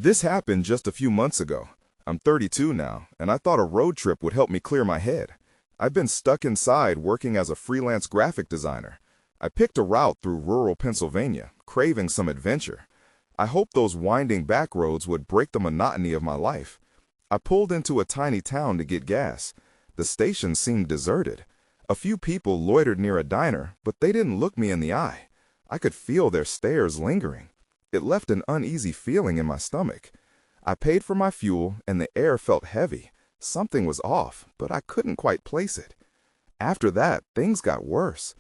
This happened just a few months ago. I'm 32 now, and I thought a road trip would help me clear my head. I've been stuck inside working as a freelance graphic designer. I picked a route through rural Pennsylvania, craving some adventure. I hoped those winding back roads would break the monotony of my life. I pulled into a tiny town to get gas. The station seemed deserted. A few people loitered near a diner, but they didn't look me in the eye. I could feel their stares lingering. It left an uneasy feeling in my stomach. I paid for my fuel, and the air felt heavy. Something was off, but I couldn't quite place it. After that, things got worse.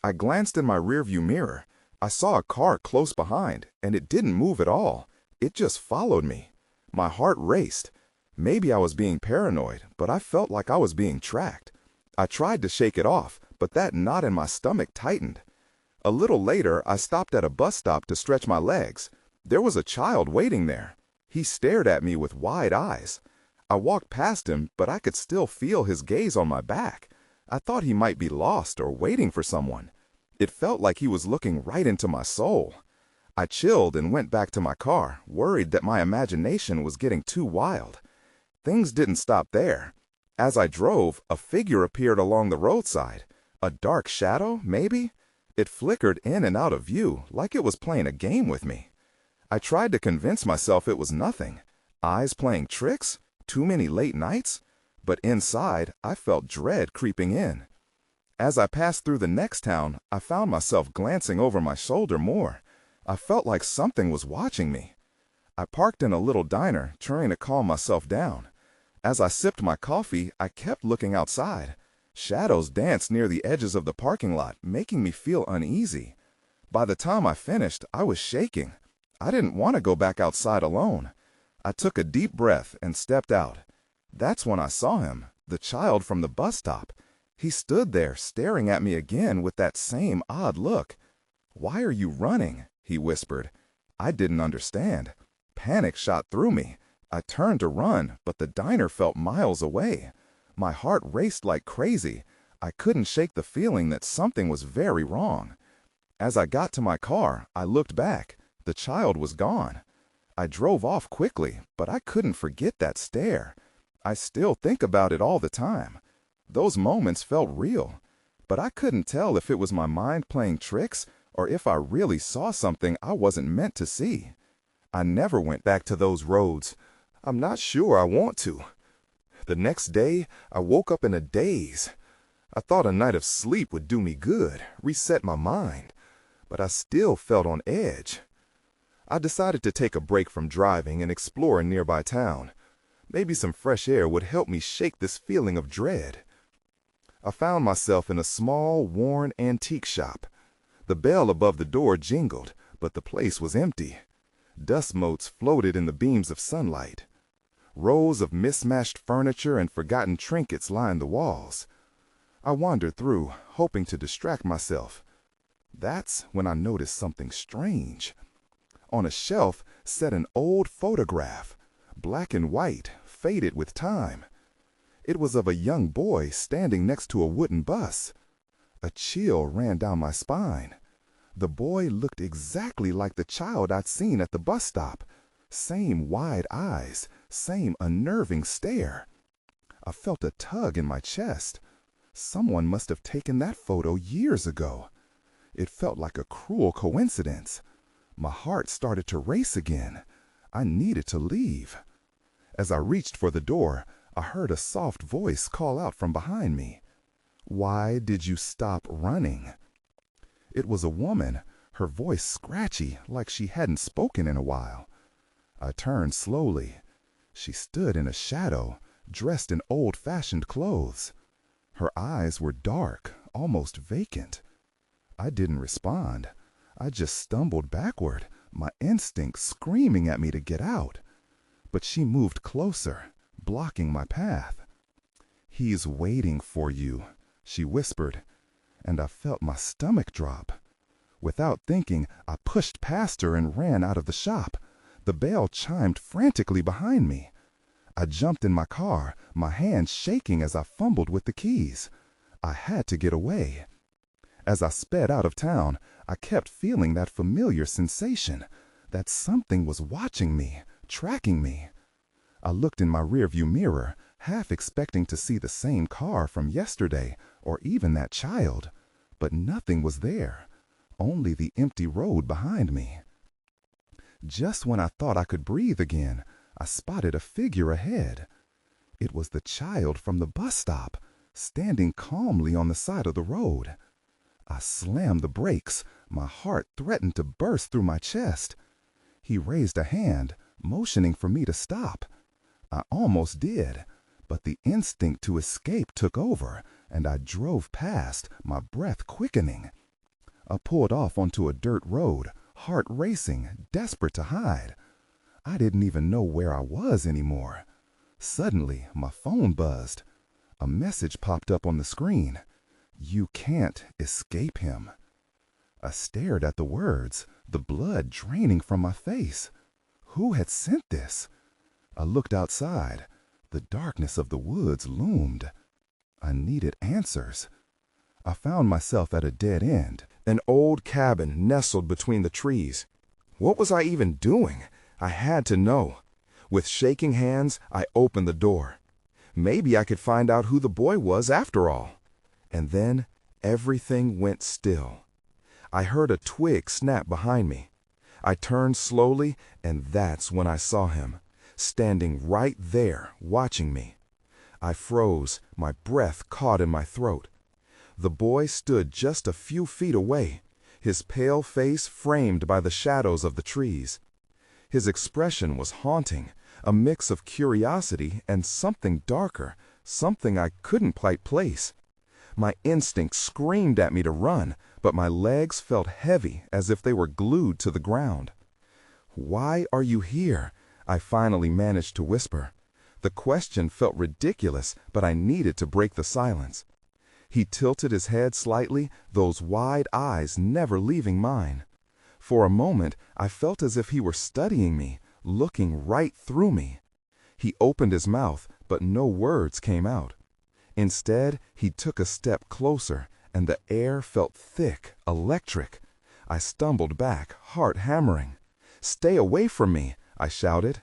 I glanced in my rearview mirror. I saw a car close behind, and it didn't move at all. It just followed me. My heart raced. Maybe I was being paranoid, but I felt like I was being tracked. I tried to shake it off, but that knot in my stomach tightened. A little later, I stopped at a bus stop to stretch my legs. There was a child waiting there. He stared at me with wide eyes. I walked past him, but I could still feel his gaze on my back. I thought he might be lost or waiting for someone. It felt like he was looking right into my soul. I chilled and went back to my car, worried that my imagination was getting too wild. Things didn't stop there. As I drove, a figure appeared along the roadside. A dark shadow, maybe? It flickered in and out of view, like it was playing a game with me. I tried to convince myself it was nothing. Eyes playing tricks? Too many late nights? But inside, I felt dread creeping in. As I passed through the next town, I found myself glancing over my shoulder more. I felt like something was watching me. I parked in a little diner, trying to calm myself down. As I sipped my coffee, I kept looking outside. Shadows danced near the edges of the parking lot, making me feel uneasy. By the time I finished, I was shaking. I didn't want to go back outside alone. I took a deep breath and stepped out. That's when I saw him, the child from the bus stop. He stood there staring at me again with that same odd look. "Why are you running?" he whispered. I didn't understand. Panic shot through me. I turned to run, but the diner felt miles away. My heart raced like crazy. I couldn't shake the feeling that something was very wrong. As I got to my car, I looked back. The child was gone. I drove off quickly, but I couldn't forget that stare. I still think about it all the time. Those moments felt real, but I couldn't tell if it was my mind playing tricks or if I really saw something I wasn't meant to see. I never went back to those roads. I'm not sure I want to. The next day, I woke up in a daze. I thought a night of sleep would do me good, reset my mind, but I still felt on edge. I decided to take a break from driving and explore a nearby town. Maybe some fresh air would help me shake this feeling of dread. I found myself in a small, worn antique shop. The bell above the door jingled, but the place was empty. Dust motes floated in the beams of sunlight. Rows of mismatched furniture and forgotten trinkets lined the walls. I wandered through, hoping to distract myself. That's when I noticed something strange. On a shelf sat an old photograph, black and white, faded with time. It was of a young boy standing next to a wooden bus. A chill ran down my spine. The boy looked exactly like the child I'd seen at the bus stop. Same wide eyes, same unnerving stare. I felt a tug in my chest. Someone must have taken that photo years ago. It felt like a cruel coincidence. My heart started to race again. I needed to leave. As I reached for the door, I heard a soft voice call out from behind me. "Why did you stop running?" It was a woman, her voice scratchy, like she hadn't spoken in a while. I turned slowly. She stood in a shadow, dressed in old-fashioned clothes. Her eyes were dark, almost vacant. I didn't respond. I just stumbled backward, my instinct screaming at me to get out. But she moved closer, blocking my path. "He's waiting for you," she whispered, and I felt my stomach drop. Without thinking, I pushed past her and ran out of the shop. The bell chimed frantically behind me. I jumped in my car, my hands shaking as I fumbled with the keys. I had to get away. As I sped out of town, I kept feeling that familiar sensation, that something was watching me, tracking me. I looked in my rearview mirror, half expecting to see the same car from yesterday, or even that child. But nothing was there, only the empty road behind me. Just when I thought I could breathe again, I spotted a figure ahead. It was the child from the bus stop, standing calmly on the side of the road. I slammed the brakes. My heart threatened to burst through my chest. He raised a hand, motioning for me to stop. I almost did, but the instinct to escape took over, and I drove past, my breath quickening. I pulled off onto a dirt road, heart racing, desperate to hide. I didn't even know where I was anymore. Suddenly, my phone buzzed. A message popped up on the screen. "You can't escape him." I stared at the words, the blood draining from my face. Who had sent this? I looked outside. The darkness of the woods loomed. I needed answers. I found myself at a dead end, an old cabin nestled between the trees. What was I even doing? I had to know. With shaking hands, I opened the door. Maybe I could find out who the boy was after all. And then everything went still. I heard a twig snap behind me. I turned slowly, and that's when I saw him, standing right there, watching me. I froze, my breath caught in my throat. The boy stood just a few feet away, his pale face framed by the shadows of the trees. His expression was haunting, a mix of curiosity and something darker, something I couldn't quite place. My instinct screamed at me to run, but my legs felt heavy as if they were glued to the ground. "Why are you here?" I finally managed to whisper. The question felt ridiculous, but I needed to break the silence. He tilted his head slightly, those wide eyes never leaving mine. For a moment, I felt as if he were studying me, looking right through me. He opened his mouth, but no words came out. Instead, he took a step closer, and the air felt thick, electric. I stumbled back, heart hammering. "Stay away from me!" I shouted.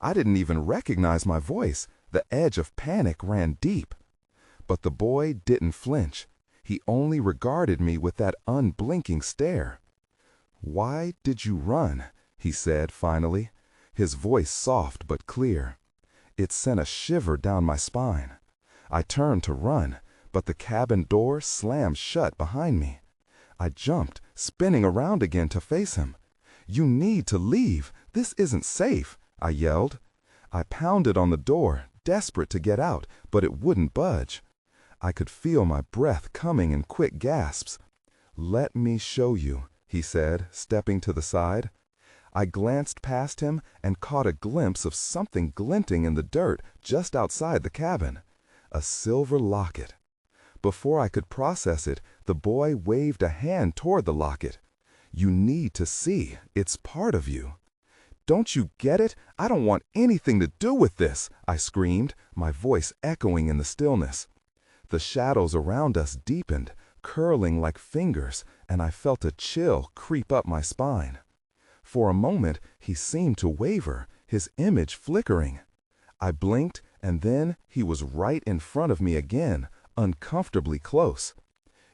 I didn't even recognize my voice. The edge of panic ran deep. But the boy didn't flinch. He only regarded me with that unblinking stare. "Why did you run?" he said finally, his voice soft but clear. It sent a shiver down my spine. I turned to run, but the cabin door slammed shut behind me. I jumped, spinning around again to face him. "You need to leave. This isn't safe," I yelled. I pounded on the door, desperate to get out, but it wouldn't budge. I could feel my breath coming in quick gasps. "Let me show you," he said, stepping to the side. I glanced past him and caught a glimpse of something glinting in the dirt just outside the cabin. A silver locket. Before I could process it, the boy waved a hand toward the locket. "You need to see. It's part of you." "Don't you get it? I don't want anything to do with this," I screamed, my voice echoing in the stillness. The shadows around us deepened, curling like fingers, and I felt a chill creep up my spine. For a moment, he seemed to waver, his image flickering. I blinked, and then he was right in front of me again, uncomfortably close.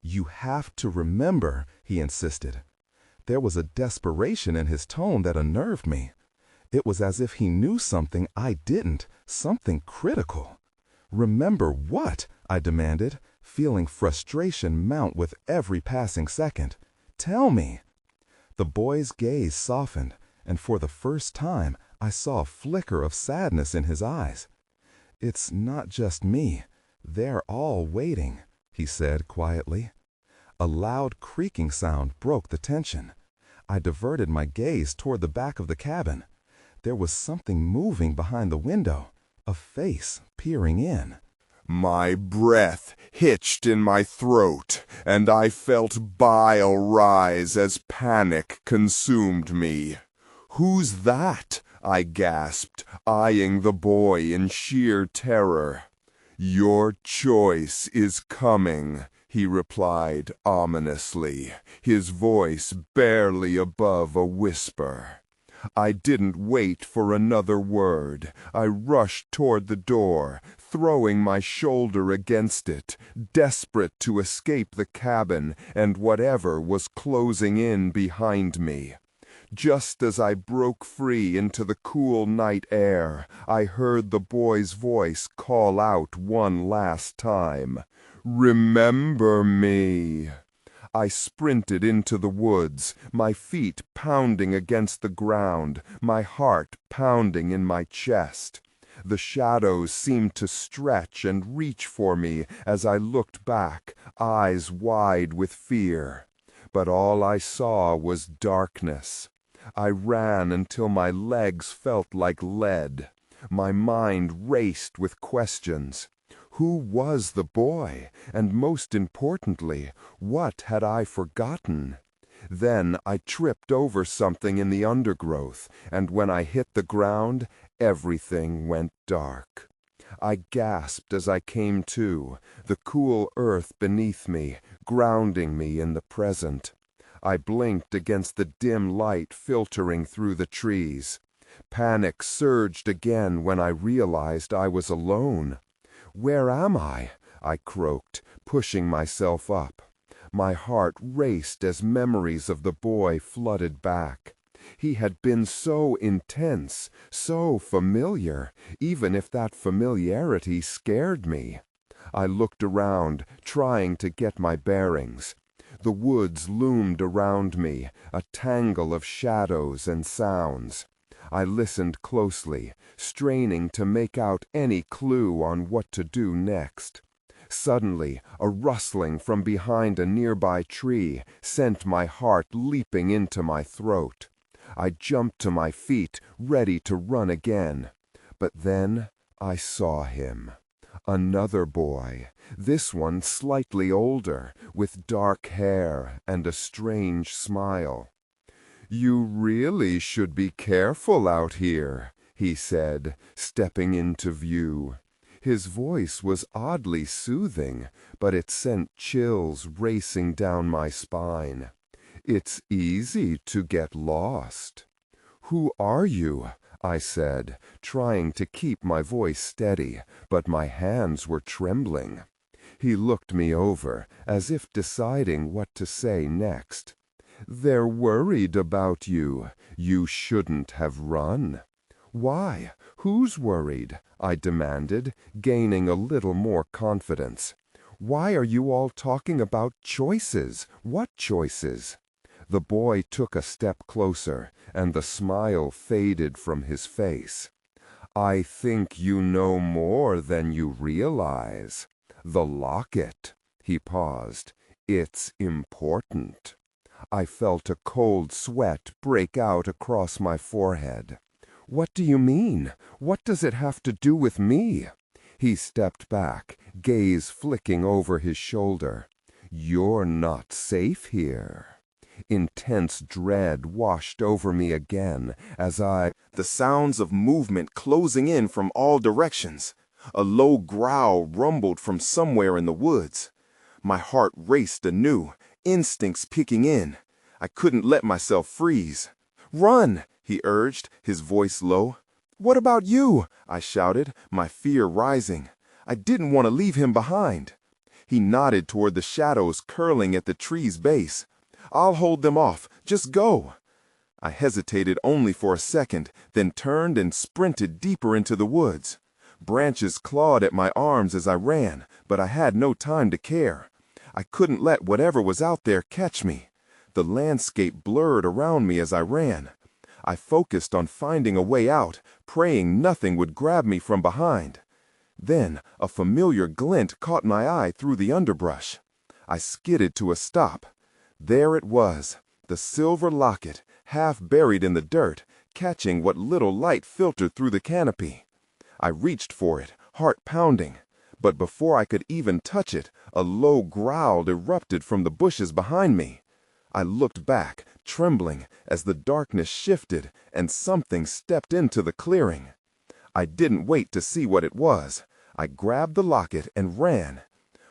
"You have to remember," he insisted. There was a desperation in his tone that unnerved me. It was as if he knew something I didn't, something critical. "Remember what?" I demanded, feeling frustration mount with every passing second. "Tell me." The boy's gaze softened, and for the first time, I saw a flicker of sadness in his eyes. "It's not just me. They're all waiting," he said quietly. A loud creaking sound broke the tension. I diverted my gaze toward the back of the cabin. There was something moving behind the window, a face peering in. My breath hitched in my throat, and I felt bile rise as panic consumed me. "Who's that?" I gasped, eyeing the boy in sheer terror. "Your choice is coming," he replied ominously, his voice barely above a whisper. I didn't wait for another word. I rushed toward the door, throwing my shoulder against it, desperate to escape the cabin and whatever was closing in behind me. Just as I broke free into the cool night air, I heard the boy's voice call out one last time, "Remember me." I sprinted into the woods, my feet pounding against the ground, my heart pounding in my chest. The shadows seemed to stretch and reach for me as I looked back, eyes wide with fear. But all I saw was darkness. I ran until my legs felt like lead. My mind raced with questions. Who was the boy? And most importantly, what had I forgotten? Then I tripped over something in the undergrowth, and when I hit the ground, everything went dark. I gasped as I came to, the cool earth beneath me, grounding me in the present. I blinked against the dim light filtering through the trees. Panic surged again when I realized I was alone. "Where am I?" I croaked, pushing myself up. My heart raced as memories of the boy flooded back. He had been so intense, so familiar, even if that familiarity scared me. I looked around, trying to get my bearings. The woods loomed around me, a tangle of shadows and sounds. I listened closely, straining to make out any clue on what to do next. Suddenly, a rustling from behind a nearby tree sent my heart leaping into my throat. I jumped to my feet, ready to run again. But then I saw him. Another boy, this one slightly older, with dark hair and a strange smile. "You really should be careful out here," he said, stepping into view. His voice was oddly soothing, but it sent chills racing down my spine. "It's easy to get lost." "Who are you?" I said, trying to keep my voice steady, but my hands were trembling. He looked me over, as if deciding what to say next. "They're worried about you. You shouldn't have run." "Why? Who's worried?" I demanded, gaining a little more confidence. "Why are you all talking about choices? What choices?" The boy took a step closer, and the smile faded from his face. "I think you know more than you realize. The locket." He paused. "It's important." I felt a cold sweat break out across my forehead. "What do you mean? What does it have to do with me?" He stepped back, gaze flicking over his shoulder. "You're not safe here." Intense dread washed over me again as The sounds of movement closing in from all directions. A low growl rumbled from somewhere in the woods. My heart raced anew, instincts kicking in. I couldn't let myself freeze. "Run!" he urged, his voice low. "What about you?" I shouted, my fear rising. I didn't want to leave him behind. He nodded toward the shadows curling at the tree's base. "I'll hold them off. Just go." I hesitated only for a second, then turned and sprinted deeper into the woods. Branches clawed at my arms as I ran, but I had no time to care. I couldn't let whatever was out there catch me. The landscape blurred around me as I ran. I focused on finding a way out, praying nothing would grab me from behind. Then a familiar glint caught my eye through the underbrush. I skidded to a stop. There it was, the silver locket, half buried in the dirt, catching what little light filtered through the canopy. I reached for it, heart pounding. But before I could even touch it, a low growl erupted from the bushes behind me. I looked back, trembling, as the darkness shifted and something stepped into the clearing. I didn't wait to see what it was. I grabbed the locket and ran.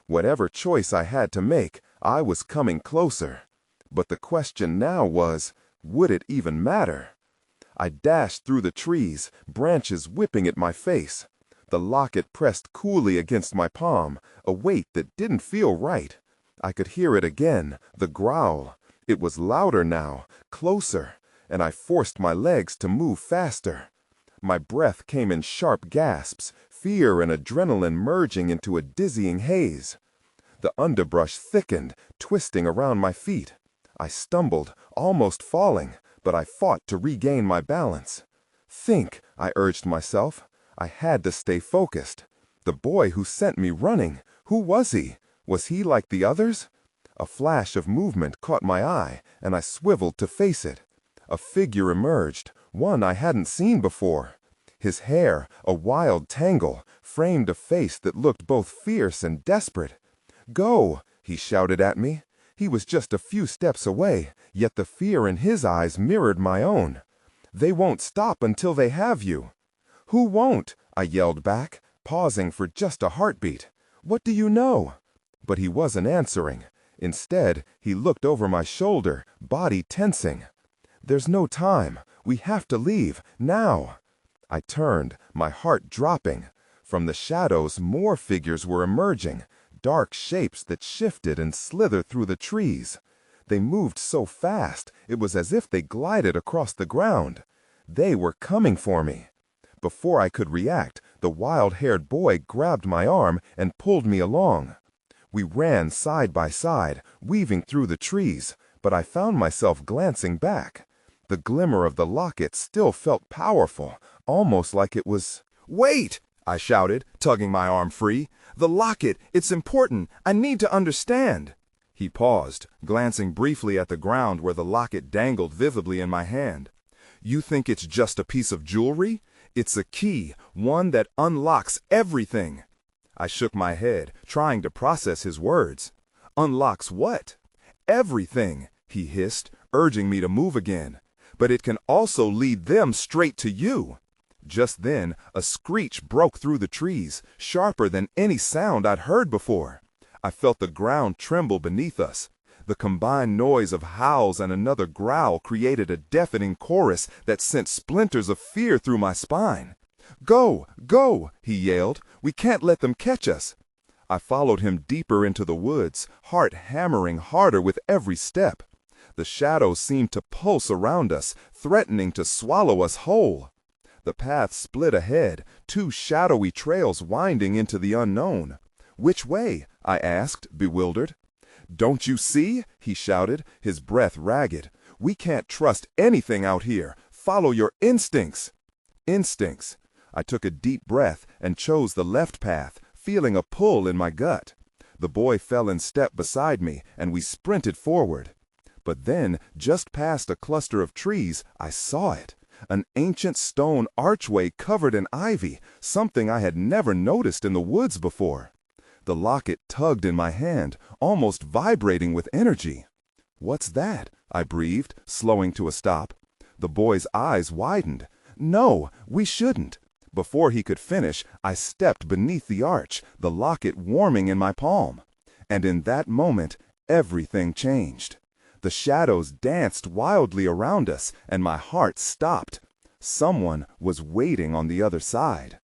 Whatever choice I had to make, I was coming closer. But the question now was, would it even matter? I dashed through the trees, branches whipping at my face. The locket pressed coolly against my palm, a weight that didn't feel right. I could hear it again, the growl. It was louder now, closer, and I forced my legs to move faster. My breath came in sharp gasps, fear and adrenaline merging into a dizzying haze. The underbrush thickened, twisting around my feet. I stumbled, almost falling, but I fought to regain my balance. Think, I urged myself. I had to stay focused. The boy who sent me running, who was he? Was he like the others? A flash of movement caught my eye, and I swiveled to face it. A figure emerged, one I hadn't seen before. His hair, a wild tangle, framed a face that looked both fierce and desperate. "Go!" he shouted at me. He was just a few steps away, yet the fear in his eyes mirrored my own. "They won't stop until they have you." "Who won't?" I yelled back, pausing for just a heartbeat. "What do you know?" But he wasn't answering. Instead, he looked over my shoulder, body tensing. "There's no time. We have to leave, now." I turned, my heart dropping. From the shadows, more figures were emerging, dark shapes that shifted and slithered through the trees. They moved so fast, it was as if they glided across the ground. They were coming for me. Before I could react, the wild-haired boy grabbed my arm and pulled me along. We ran side by side, weaving through the trees, but I found myself glancing back. The glimmer of the locket still felt powerful, almost like it was— "Wait!" I shouted, tugging my arm free. "The locket, it's important. I need to understand." He paused, glancing briefly at the ground where the locket dangled visibly in my hand. "You think it's just a piece of jewelry? It's a key, one that unlocks everything." I shook my head, trying to process his words. "Unlocks what?" "Everything," he hissed, urging me to move again. "But it can also lead them straight to you." Just then, a screech broke through the trees, sharper than any sound I'd heard before. I felt the ground tremble beneath us. The combined noise of howls and another growl created a deafening chorus that sent splinters of fear through my spine. "Go! Go!" he yelled. "We can't let them catch us." I followed him deeper into the woods, heart hammering harder with every step. The shadows seemed to pulse around us, threatening to swallow us whole. The path split ahead, two shadowy trails winding into the unknown. "Which way?" I asked, bewildered. "Don't you see?" he shouted, his breath ragged. "We can't trust anything out here. Follow your instincts." Instincts. I took a deep breath and chose the left path, feeling a pull in my gut. The boy fell in step beside me, and we sprinted forward. But then, just past a cluster of trees, I saw it. An ancient stone archway covered in ivy, something I had never noticed in the woods before. The locket tugged in my hand, almost vibrating with energy. "What's that?" I breathed, slowing to a stop. The boy's eyes widened. "No, we shouldn't." Before he could finish, I stepped beneath the arch, the locket warming in my palm. And in that moment, everything changed. The shadows danced wildly around us, and my heart stopped. Someone was waiting on the other side.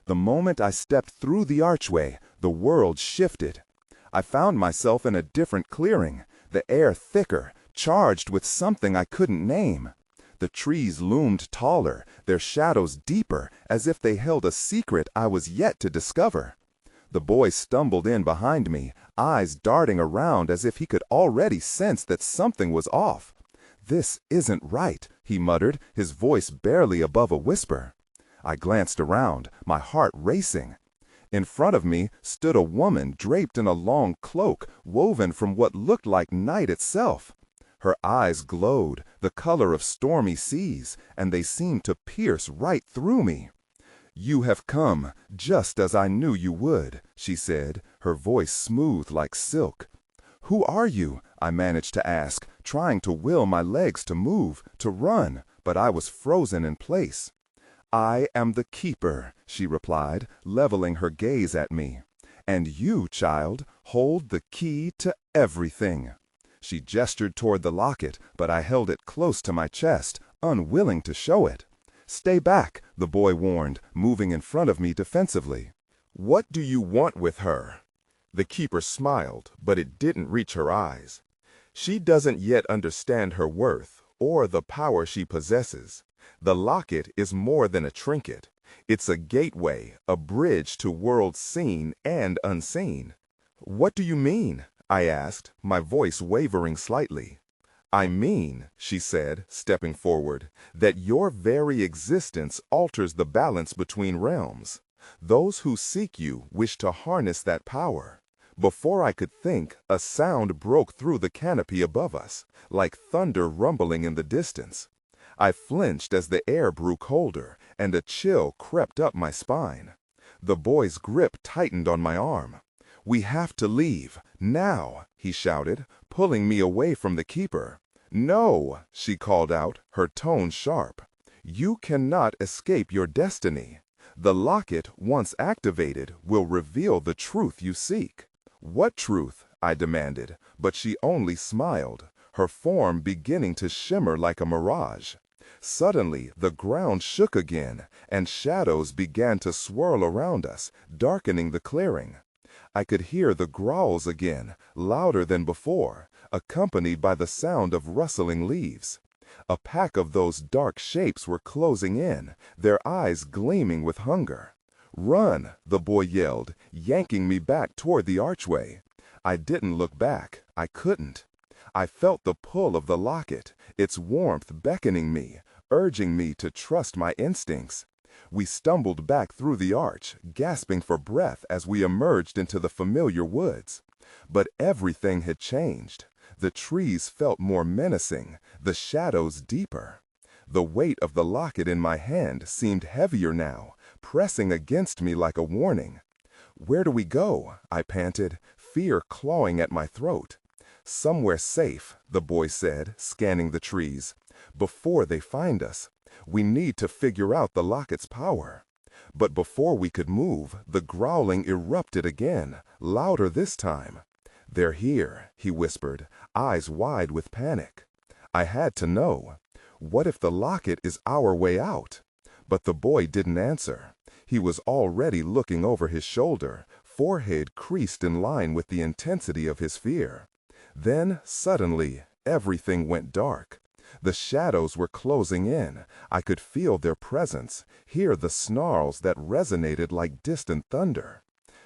The moment I stepped through the archway, the world shifted. I found myself in a different clearing, the air thicker, charged with something I couldn't name. The trees loomed taller, their shadows deeper, as if they held a secret I was yet to discover. The boy stumbled in behind me, eyes darting around as if he could already sense that something was off. "This isn't right," he muttered, his voice barely above a whisper. I glanced around, my heart racing. In front of me stood a woman draped in a long cloak woven from what looked like night itself. Her eyes glowed, the color of stormy seas, and they seemed to pierce right through me. "You have come, just as I knew you would," she said, her voice smooth like silk. "Who are you?" I managed to ask, trying to will my legs to move, to run, but I was frozen in place. "I am the keeper," she replied, leveling her gaze at me. "And you, child, hold the key to everything." She gestured toward the locket, but I held it close to my chest, unwilling to show it. "Stay back," the boy warned, moving in front of me defensively. "What do you want with her?" The keeper smiled, but it didn't reach her eyes. "She doesn't yet understand her worth or the power she possesses. The locket is more than a trinket. It's a gateway, a bridge to worlds seen and unseen." "What do you mean?" I asked, my voice wavering slightly. "I mean," she said, stepping forward, "that your very existence alters the balance between realms. Those who seek you wish to harness that power." Before I could think, a sound broke through the canopy above us, like thunder rumbling in the distance. I flinched as the air grew colder, and a chill crept up my spine. The boy's grip tightened on my arm. "We have to leave, now," he shouted, pulling me away from the keeper. "No," she called out, her tone sharp. "You cannot escape your destiny. The locket, once activated, will reveal the truth you seek." "What truth?" I demanded, but she only smiled, her form beginning to shimmer like a mirage. Suddenly, the ground shook again, and shadows began to swirl around us, darkening the clearing. I could hear the growls again, louder than before, accompanied by the sound of rustling leaves. A pack of those dark shapes were closing in, their eyes gleaming with hunger. "Run!" the boy yelled, yanking me back toward the archway. I didn't look back. I couldn't. I felt the pull of the locket, its warmth beckoning me, urging me to trust my instincts. We stumbled back through the arch, gasping for breath as we emerged into the familiar woods. But everything had changed. The trees felt more menacing, the shadows deeper. The weight of the locket in my hand seemed heavier now, pressing against me like a warning. "Where do we go?" I panted, fear clawing at my throat. "Somewhere safe," the boy said, scanning the trees. "Before they find us. We need to figure out the locket's power." But before we could move, the growling erupted again, louder this time. "They're here," he whispered, eyes wide with panic. I had to know. What if the locket is our way out? But the boy didn't answer. He was already looking over his shoulder, forehead creased in line with the intensity of his fear. Then, suddenly, everything went dark. The shadows were closing in. I could feel their presence, hear the snarls that resonated like distant thunder.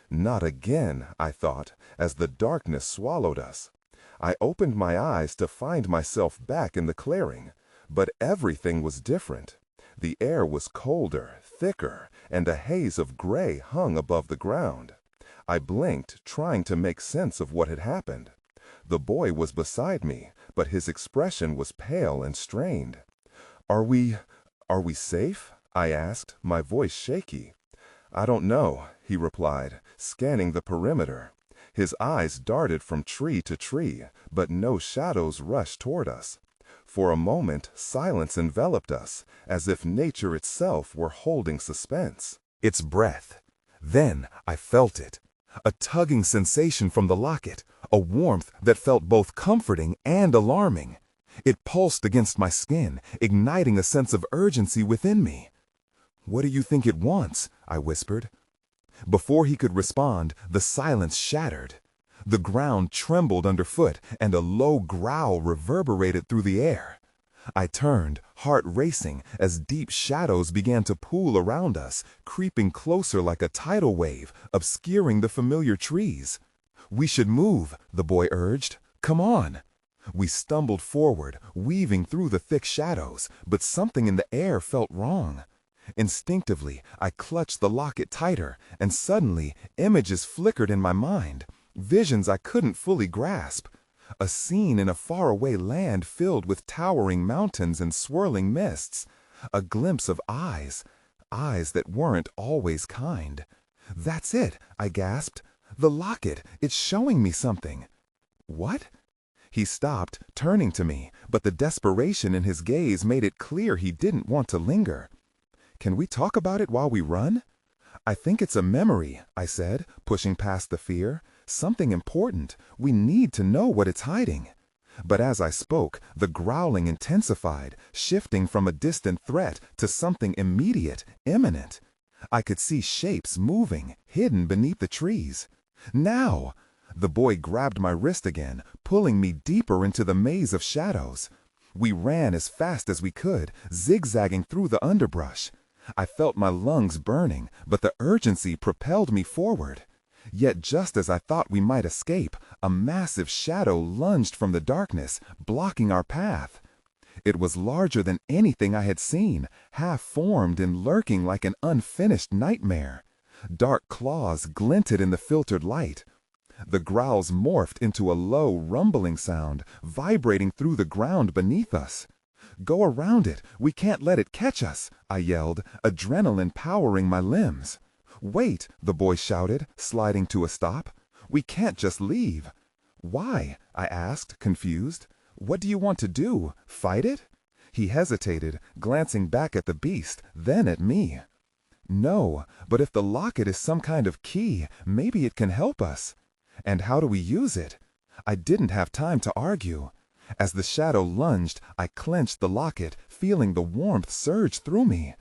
Not again, I thought, as the darkness swallowed us. I opened my eyes to find myself back in the clearing, but everything was different. The air was colder, thicker, and a haze of gray hung above the ground. I blinked, trying to make sense of what had happened. The boy was beside me, but his expression was pale and strained. Are we safe?" I asked, my voice shaky. "I don't know," he replied, scanning the perimeter. His eyes darted from tree to tree, but no shadows rushed toward us. For a moment, silence enveloped us, as if nature itself were holding suspense. Its breath. Then I felt it. A tugging sensation from the locket, a warmth that felt both comforting and alarming. It pulsed against my skin, igniting a sense of urgency within me. "What do you think it wants?" I whispered. Before he could respond, the silence shattered. The ground trembled underfoot, and a low growl reverberated through the air. I turned, heart racing, as deep shadows began to pool around us, creeping closer like a tidal wave, obscuring the familiar trees. "We should move," the boy urged. "Come on." We stumbled forward, weaving through the thick shadows, but something in the air felt wrong. Instinctively, I clutched the locket tighter, and suddenly, images flickered in my mind, visions I couldn't fully grasp. A scene in a faraway land filled with towering mountains and swirling mists. A glimpse of eyes that weren't always kind. "That's it," I gasped. "The locket, it's showing me something." "What?" He stopped, turning to me, but the desperation in his gaze made it clear he didn't want to linger. "Can we talk about it while we run?" "I think it's a memory," I said, pushing past the fear. "Something important. We need to know what it's hiding." But as I spoke, the growling intensified, shifting from a distant threat to something immediate, imminent. I could see shapes moving, hidden beneath the trees. Now! The boy grabbed my wrist again, pulling me deeper into the maze of shadows. We ran as fast as we could, zigzagging through the underbrush. I felt my lungs burning, but the urgency propelled me forward. Yet just as I thought we might escape, a massive shadow lunged from the darkness, blocking our path. It was larger than anything I had seen, half-formed and lurking like an unfinished nightmare. Dark claws glinted in the filtered light. The growls morphed into a low, rumbling sound, vibrating through the ground beneath us. "Go around it! We can't let it catch us!" I yelled, adrenaline powering my limbs. "Wait!" the boy shouted, sliding to a stop. "We can't just leave." "Why?" I asked, confused. "What do you want to do? Fight it?" He hesitated, glancing back at the beast, then at me. "No, but if the locket is some kind of key, maybe it can help us." "And how do we use it?" I didn't have time to argue. As the shadow lunged, I clenched the locket, feeling the warmth surge through me.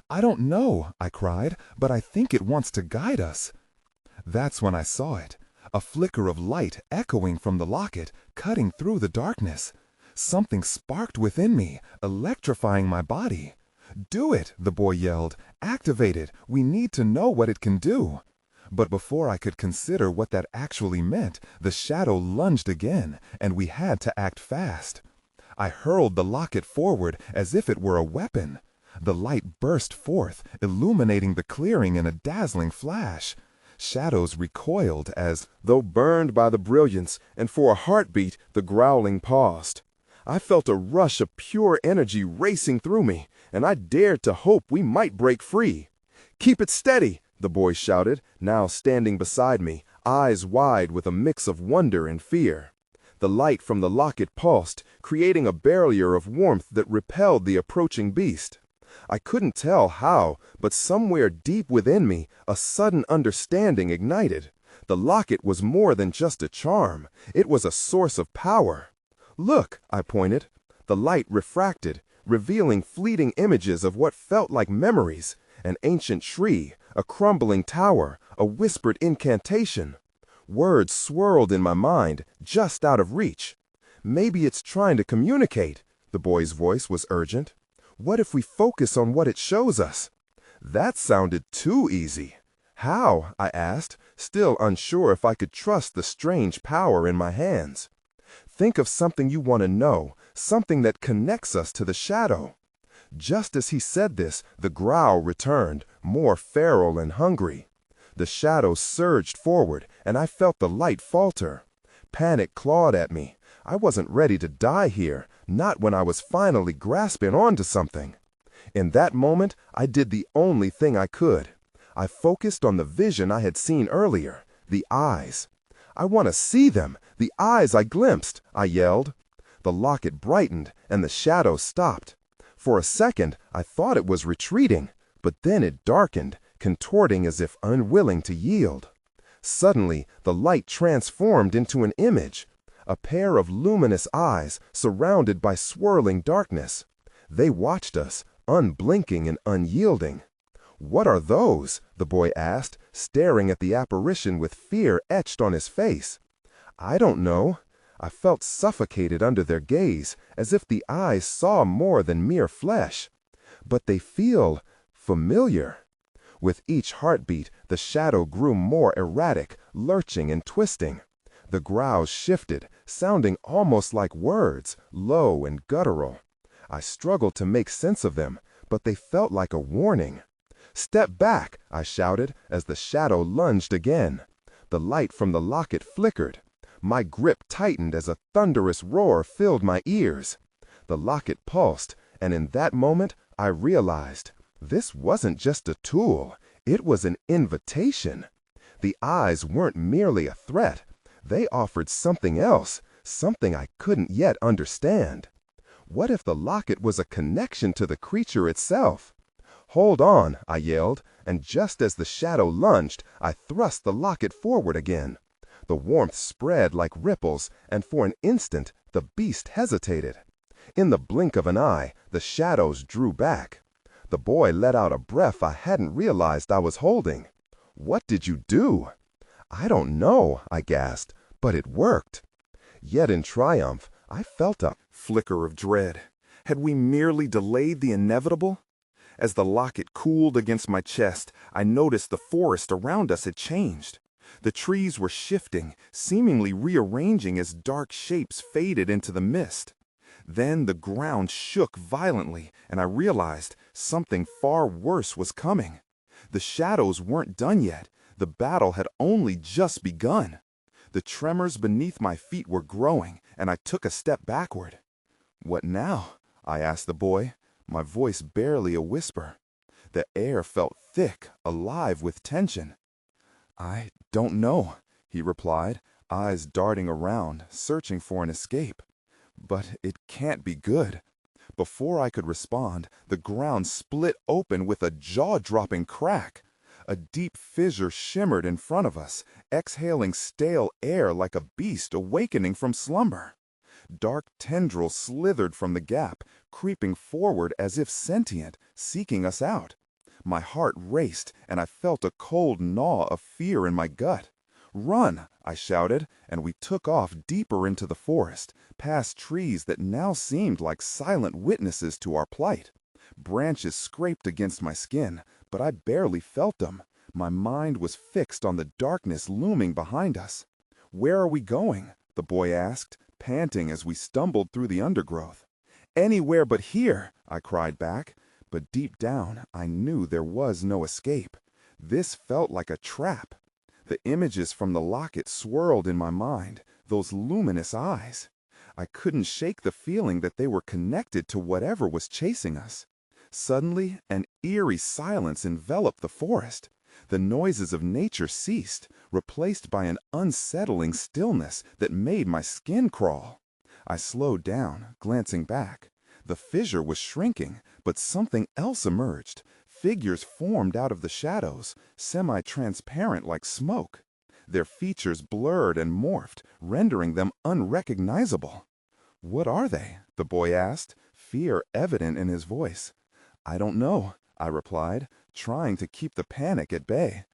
"I don't know," I cried, "but I think it wants to guide us." That's when I saw it. A flicker of light echoing from the locket, cutting through the darkness. Something sparked within me, electrifying my body. "Do it!" the boy yelled. "Activate it! We need to know what it can do." But before I could consider what that actually meant, the shadow lunged again, and we had to act fast. I hurled the locket forward as if it were a weapon. The light burst forth, illuminating the clearing in a dazzling flash. Shadows recoiled as though burned by the brilliance, and for a heartbeat the growling paused. I felt a rush of pure energy racing through me, and I dared to hope we might break free. "Keep it steady!" the boy shouted, now standing beside me, eyes wide with a mix of wonder and fear. The light from the locket pulsed, creating a barrier of warmth that repelled the approaching beast. I couldn't tell how, but somewhere deep within me, a sudden understanding ignited. The locket was more than just a charm. It was a source of power. "Look," I pointed. The light refracted, revealing fleeting images of what felt like memories. An ancient tree, a crumbling tower, a whispered incantation. Words swirled in my mind, just out of reach. "Maybe it's trying to communicate." The boy's voice was urgent. "What if we focus on what it shows us?" That sounded too easy. "How?" I asked, still unsure if I could trust the strange power in my hands. "Think of something you want to know, something that connects us to the shadow." Just as he said this, the growl returned, more feral and hungry. The shadow surged forward, and I felt the light falter. Panic clawed at me. I wasn't ready to die here, not when I was finally grasping onto something. In that moment, I did the only thing I could. I focused on the vision I had seen earlier, the eyes. "I want to see them, the eyes I glimpsed," I yelled. The locket brightened, and the shadow stopped. For a second, I thought it was retreating, but then it darkened, contorting as if unwilling to yield. Suddenly, the light transformed into an image, a pair of luminous eyes surrounded by swirling darkness. They watched us, unblinking and unyielding. "What are those?" the boy asked, staring at the apparition with fear etched on his face. "I don't know." I felt suffocated under their gaze, as if the eyes saw more than mere flesh. "But they feel familiar." With each heartbeat, the shadow grew more erratic, lurching and twisting. The growls shifted, sounding almost like words, low and guttural. I struggled to make sense of them, but they felt like a warning. "Step back!" I shouted, as the shadow lunged again. The light from the locket flickered. My grip tightened as a thunderous roar filled my ears. The locket pulsed, and in that moment, I realized this wasn't just a tool. It was an invitation. The eyes weren't merely a threat. They offered something else, something I couldn't yet understand. What if the locket was a connection to the creature itself? "Hold on," I yelled, and just as the shadow lunged, I thrust the locket forward again. The warmth spread like ripples, and for an instant, The beast hesitated. In the blink of an eye, the shadows drew back. The boy let out a breath I hadn't realized I was holding. "What did you do?" "I don't know," I gasped, "but it worked." Yet in triumph, I felt a flicker of dread. Had we merely delayed the inevitable? As the locket cooled against my chest, I noticed the forest around us had changed. The trees were shifting, seemingly rearranging as dark shapes faded into the mist. Then the ground shook violently, and I realized something far worse was coming. The shadows weren't done yet. The battle had only just begun. The tremors beneath my feet were growing, and I took a step backward. "What now?" I asked the boy, my voice barely a whisper. The air felt thick, alive with tension. "I don't know," he replied, eyes darting around, searching for an escape. "But it can't be good." Before I could respond, the ground split open with a jaw-dropping crack. A deep fissure shimmered in front of us, exhaling stale air like a beast awakening from slumber. Dark tendrils slithered from the gap, creeping forward as if sentient, seeking us out. My heart raced, and I felt a cold gnaw of fear in my gut. "Run!" I shouted, and we took off deeper into the forest, past trees that now seemed like silent witnesses to our plight. Branches scraped against my skin, but I barely felt them. My mind was fixed on the darkness looming behind us. "Where are we going?" the boy asked, panting as we stumbled through the undergrowth. "Anywhere but here," I cried back, but deep down I knew there was no escape. This felt like a trap. The images from the locket swirled in my mind, those luminous eyes. I couldn't shake the feeling that they were connected to whatever was chasing us. Suddenly, an eerie silence enveloped the forest. The noises of nature ceased, replaced by an unsettling stillness that made my skin crawl. I slowed down, glancing back. The fissure was shrinking, but something else emerged. Figures formed out of the shadows, semi-transparent like smoke. Their features blurred and morphed, rendering them unrecognizable. "What are they?" the boy asked, fear evident in his voice. "I don't know," I replied, trying to keep the panic at bay.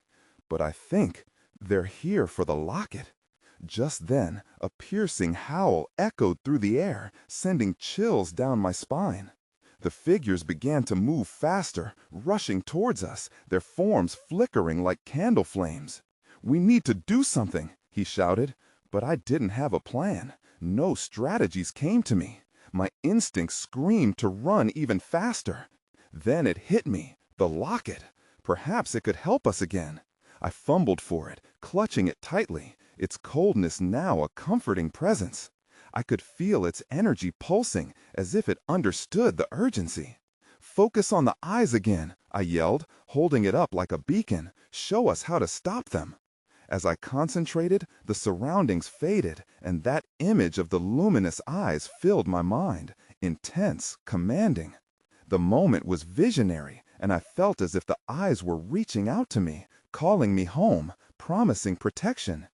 "But I think they're here for the locket." Just then, a piercing howl echoed through the air, sending chills down my spine. The figures began to move faster, rushing towards us, their forms flickering like candle flames. "We need to do something," he shouted, but I didn't have a plan. No strategies came to me. My instincts screamed to run even faster. Then it hit me, the locket. Perhaps it could help us again. I fumbled for it, clutching it tightly, its coldness now a comforting presence. I could feel its energy pulsing, as if it understood the urgency. "Focus on the eyes again," I yelled, holding it up like a beacon. "Show us how to stop them." As I concentrated, the surroundings faded, and that image of the luminous eyes filled my mind, intense, commanding. The moment was visionary, and I felt as if the eyes were reaching out to me, calling me home, promising protection.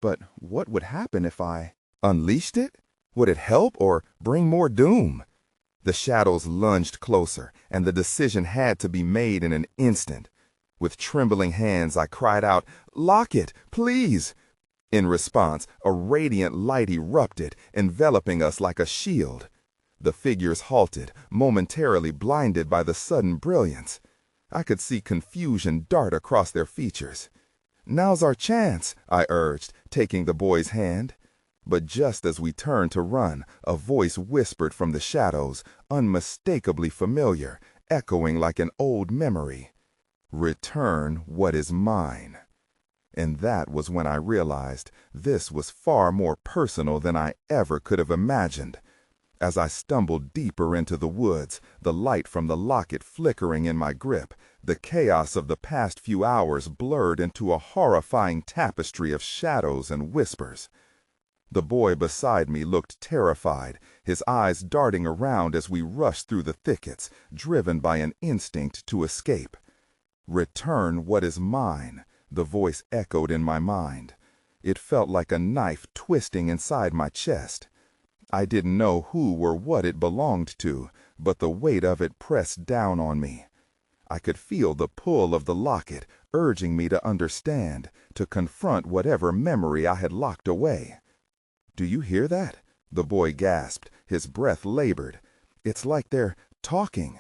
But what would happen if I unleashed it? Would it help or bring more doom? The shadows lunged closer, and the decision had to be made in an instant. With trembling hands, I cried out, "Locket, please!" In response, a radiant light erupted, enveloping us like a shield. The figures halted, momentarily blinded by the sudden brilliance. I could see confusion dart across their features. "Now's our chance," I urged, taking the boy's hand. But just as we turned to run, a voice whispered from the shadows, unmistakably familiar, echoing like an old memory. "Return what is mine." And that was when I realized this was far more personal than I ever could have imagined. As I stumbled deeper into the woods, the light from the locket flickering in my grip, the chaos of the past few hours blurred into a horrifying tapestry of shadows and whispers. The boy beside me looked terrified, his eyes darting around as we rushed through the thickets, driven by an instinct to escape. "Return what is mine," the voice echoed in my mind. It felt like a knife twisting inside my chest. I didn't know who or what it belonged to, but the weight of it pressed down on me. I could feel the pull of the locket, urging me to understand, to confront whatever memory I had locked away. "Do you hear that?" the boy gasped, his breath labored. "It's like they're talking."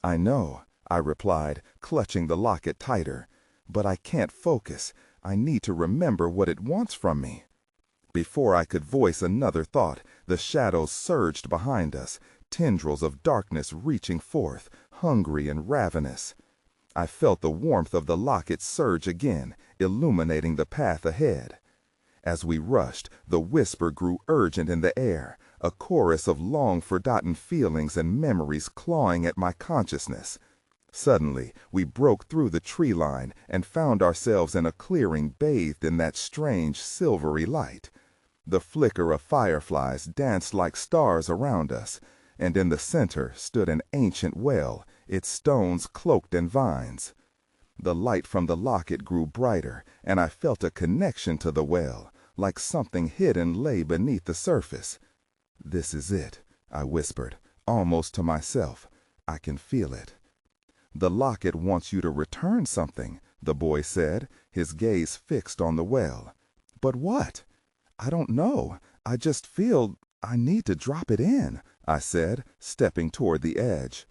"I know," I replied, clutching the locket tighter. "But I can't focus. I need to remember what it wants from me." Before I could voice another thought, the shadows surged behind us, tendrils of darkness reaching forth, hungry and ravenous. I felt the warmth of the locket surge again, illuminating the path ahead. As we rushed, the whisper grew urgent in the air, a chorus of long-forgotten feelings and memories clawing at my consciousness. Suddenly, we broke through the tree line and found ourselves in a clearing bathed in that strange silvery light. The flicker of fireflies danced like stars around us, and in the center stood an ancient well, its stones cloaked in vines. The light from the locket grew brighter, and I felt a connection to the well, like something hidden lay beneath the surface. "This is it," I whispered, almost to myself. "I can feel it." "The locket wants you to return something," the boy said, his gaze fixed on the well. "But what?" "I don't know. I just feel I need to drop it in," I said, stepping toward the edge.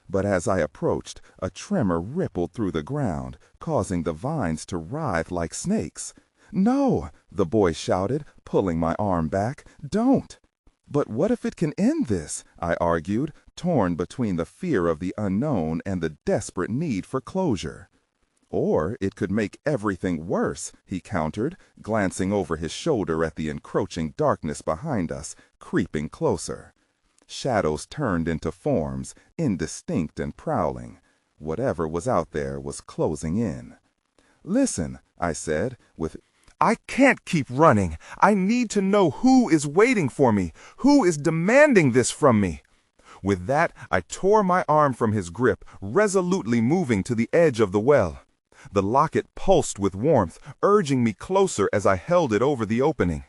But as I approached, a tremor rippled through the ground, causing the vines to writhe like snakes. "No!" the boy shouted, pulling my arm back. "Don't!" "But what if it can end this?" I argued, torn between the fear of the unknown and the desperate need for closure. "Or it could make everything worse," he countered, glancing over his shoulder at the encroaching darkness behind us, creeping closer. Shadows turned into forms, indistinct and prowling. Whatever was out there was closing in. "Listen," I said, "I can't keep running. I need to know who is waiting for me, who is demanding this from me." With that, I tore my arm from his grip, resolutely moving to the edge of the well. The locket pulsed with warmth, urging me closer as I held it over the opening.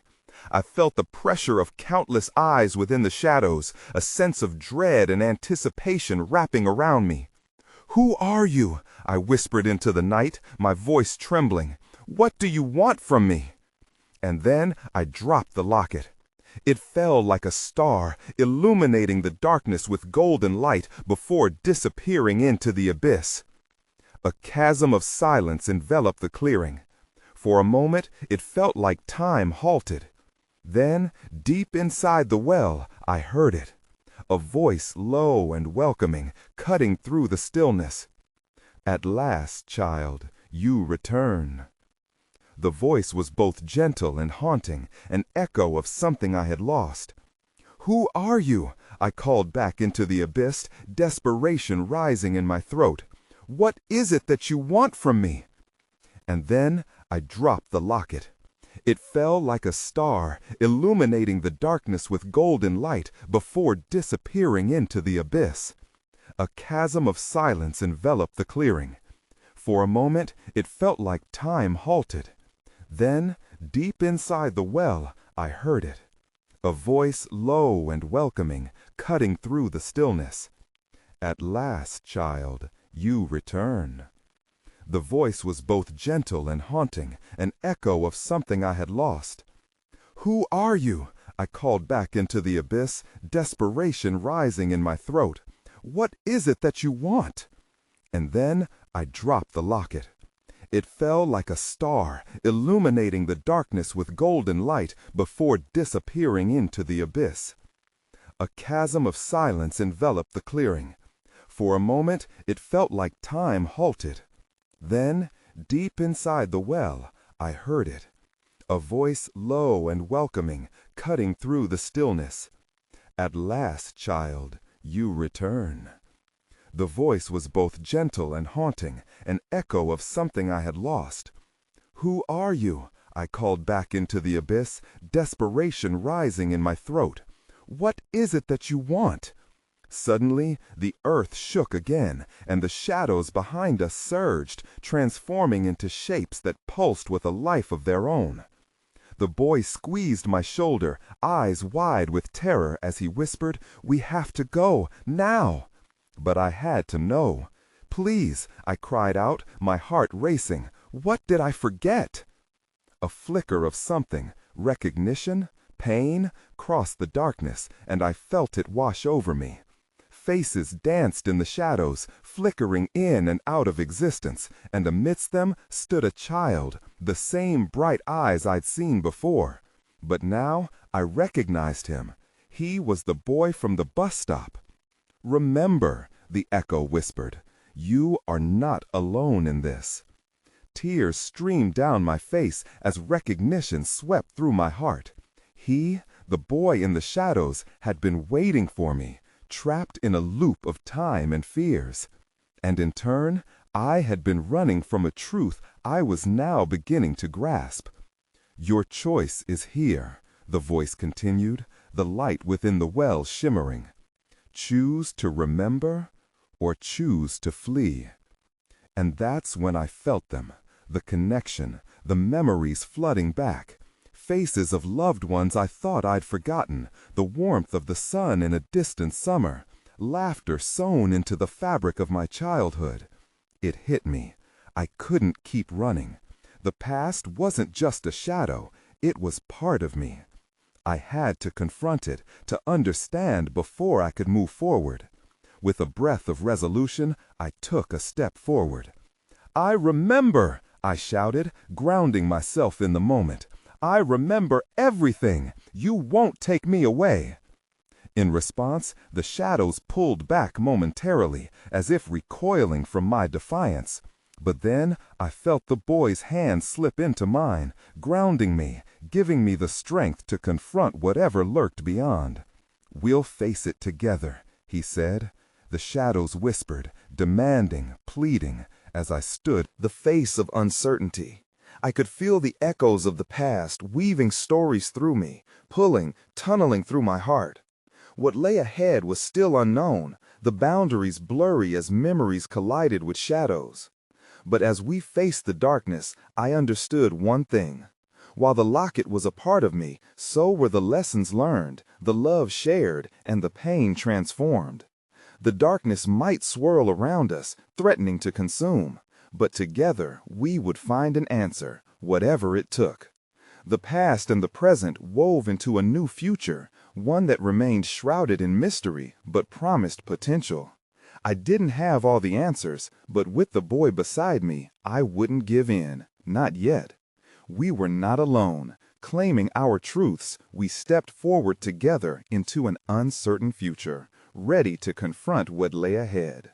I felt the pressure of countless eyes within the shadows, a sense of dread and anticipation wrapping around me. "Who are you?" I whispered into the night, my voice trembling. "What do you want from me?" And then I dropped the locket. It fell like a star, illuminating the darkness with golden light before disappearing into the abyss. A chasm of silence enveloped the clearing. For a moment, it felt like time halted. Then, deep inside the well, I heard it. A voice low and welcoming, cutting through the stillness. "At last, child, you return." The voice was both gentle and haunting, an echo of something I had lost. "Who are you?" I called back into the abyss, desperation rising in my throat. "What is it that you want from me?" And then I dropped the locket. It fell like a star, illuminating the darkness with golden light before disappearing into the abyss. A chasm of silence enveloped the clearing. For a moment, it felt like time halted. Then, deep inside the well, I heard it. A voice low and welcoming, cutting through the stillness. "At last, child, you return." The voice was both gentle and haunting, an echo of something I had lost. "Who are you?" I called back into the abyss, desperation rising in my throat. "What is it that you want?" And then I dropped the locket. It fell like a star, illuminating the darkness with golden light before disappearing into the abyss. A chasm of silence enveloped the clearing. For a moment, it felt like time halted. Then, deep inside the well, I heard it. A voice low and welcoming, cutting through the stillness. "At last, child, you return." The voice was both gentle and haunting, an echo of something I had lost. "Who are you?" I called back into the abyss, desperation rising in my throat. "What is it that you want?" Suddenly, the earth shook again, and the shadows behind us surged, transforming into shapes that pulsed with a life of their own. The boy squeezed my shoulder, eyes wide with terror as he whispered, "We have to go, now!" But I had to know. "Please," I cried out, my heart racing. What did I forget? A flicker of something, recognition, pain, crossed the darkness, and I felt it wash over me. Faces danced in the shadows, flickering in and out of existence, and amidst them stood a child, the same bright eyes I'd seen before. But now I recognized him. He was the boy from the bus stop. "Remember," the echo whispered, "you are not alone in this." Tears streamed down my face as recognition swept through my heart. He, the boy in the shadows, had been waiting for me, trapped in a loop of time and fears. And in turn, I had been running from a truth I was now beginning to grasp. "Your choice is here," the voice continued, the light within the well shimmering. "Choose to remember or choose to flee." And that's when I felt them, the connection, the memories flooding back. Faces of loved ones I thought I'd forgotten, the warmth of the sun in a distant summer, laughter sewn into the fabric of my childhood. It hit me. I couldn't keep running. The past wasn't just a shadow, it was part of me. I had to confront it, to understand before I could move forward. With a breath of resolution, I took a step forward. "I remember!" I shouted, grounding myself in the moment. "I remember everything! You won't take me away!" In response, the shadows pulled back momentarily, as if recoiling from my defiance. But then I felt the boy's hand slip into mine, grounding me, giving me the strength to confront whatever lurked beyond. "We'll face it together," he said. The shadows whispered, demanding, pleading, as I stood the face of uncertainty. I could feel the echoes of the past weaving stories through me, pulling, tunneling through my heart. What lay ahead was still unknown, the boundaries blurry as memories collided with shadows. But as we faced the darkness, I understood one thing. While the locket was a part of me, so were the lessons learned, the love shared, and the pain transformed. The darkness might swirl around us, threatening to consume, but together we would find an answer, whatever it took. The past and the present wove into a new future, one that remained shrouded in mystery but promised potential. I didn't have all the answers, but with the boy beside me, I wouldn't give in, not yet. We were not alone. Claiming our truths, we stepped forward together into an uncertain future, ready to confront what lay ahead.